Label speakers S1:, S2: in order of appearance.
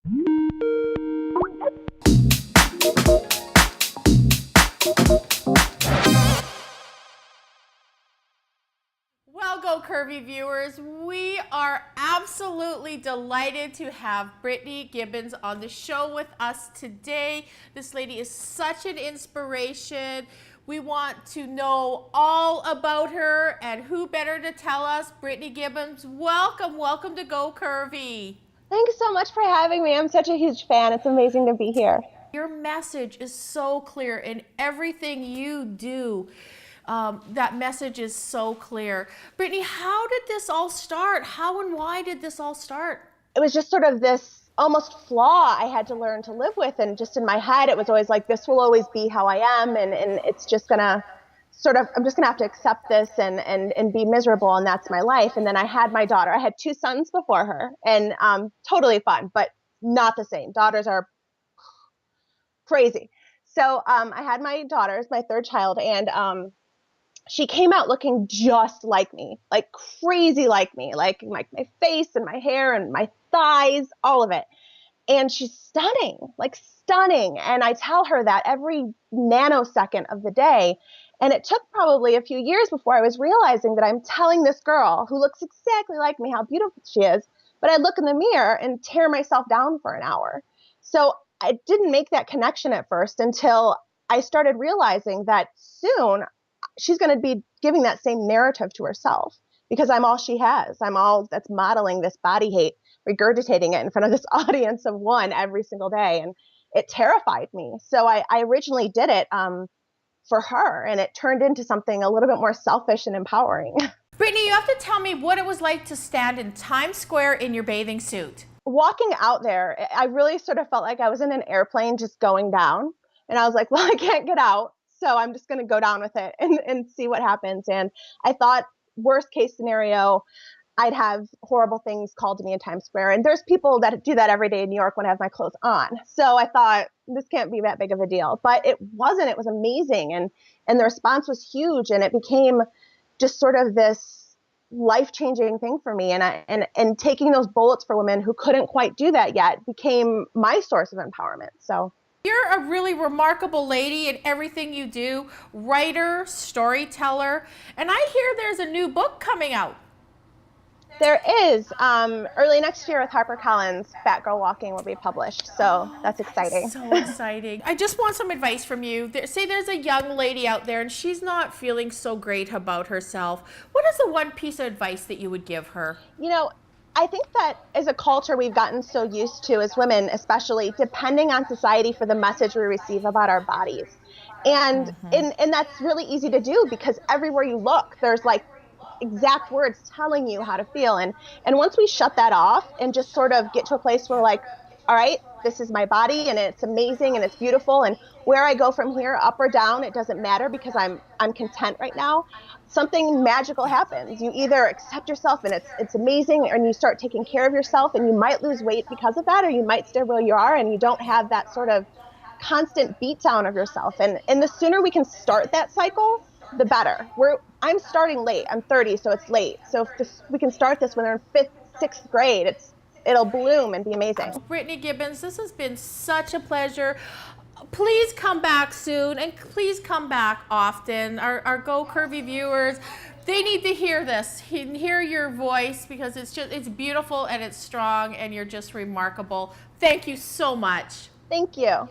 S1: Well, Go Curvy viewers, we are absolutely delighted to have Brittany Gibbons on the show with us today. This lady is such an inspiration. We want to know all about her, and who better to tell us? Brittany Gibbons, welcome to Go Curvy.
S2: Thanks so much for having me. I'm such a huge fan. It's amazing to be here.
S1: Your message is so clear in everything you do. That message is so clear. Brittany, how did this all start? How and why did this all start?
S2: It was just sort of this almost flaw I had to learn to live with. And just in my head, it was always like, this will always be how I am. And it's just going to I'm just going to have to accept this and be miserable. And that's my life. And then I had my daughter. I had 2 sons before her, and totally fun, but not the same. Daughters are crazy. So I had my daughters, my 3rd child, and she came out looking just like me, like crazy like me, like my face and my hair and my thighs, all of it. And she's stunning, like stunning. And I tell her that every nanosecond of the day. And it took probably a few years before I was realizing that I'm telling this girl who looks exactly like me how beautiful she is. But I look in the mirror and tear myself down for an hour. So I didn't make that connection at first until I started realizing that soon she's going to be giving that same narrative to herself, because I'm all she has. I'm all that's modeling this body hate, regurgitating it in front of this audience of 1 every single day. And it terrified me. So I originally did it for her, and it turned into something a little bit more selfish and empowering.
S1: Brittany, you have to tell me what it was like to stand in Times Square in your bathing suit.
S2: Walking out there, I really sort of felt like I was in an airplane just going down. And I was like, well, I can't get out, so I'm just going to go down with it and see what happens. And I thought, worst case scenario, I'd have horrible things called to me in Times Square. And there's people that do that every day in New York when I have my clothes on. So I thought, this can't be that big of a deal. But it wasn't. It was amazing. And the response was huge. And it became just sort of this life-changing thing for me. And taking those bullets for women who couldn't quite do that yet became my source of empowerment. So
S1: you're a really remarkable lady in everything you do, writer, storyteller, and I hear there's a new book coming out.
S2: There is. Early next year with HarperCollins, Fat Girl Walking will be published, so that's exciting.
S1: So exciting. I just want some advice from you. Say there's a young lady out there and she's not feeling so great about herself. What is the one piece of advice that you would give her?
S2: You know, I think that as a culture we've gotten so used to, as women especially, depending on society for the message we receive about our bodies. And that's really easy to do, because everywhere you look, there's like exact words telling you how to feel. And once we shut that off and just sort of get to a place where, like, all right, this is my body and it's amazing and it's beautiful, and where I go from here, up or down, it doesn't matter, because I'm content right now, something magical happens. You either accept yourself and it's amazing, and you start taking care of yourself, and you might lose weight because of that, or you might stay where you are and you don't have that sort of constant beat down of yourself. And the sooner we can start that cycle, the better. I'm starting late. I'm 30, so it's late. So if we can start this when they're in 5th, 6th grade, it'll bloom and be amazing.
S1: Brittany Gibbons, this has been such a pleasure. Please come back soon, and please come back often. Our Go Curvy viewers, they need to hear this, hear your voice, because it's beautiful and it's strong, and you're just remarkable. Thank you so much.
S2: Thank you.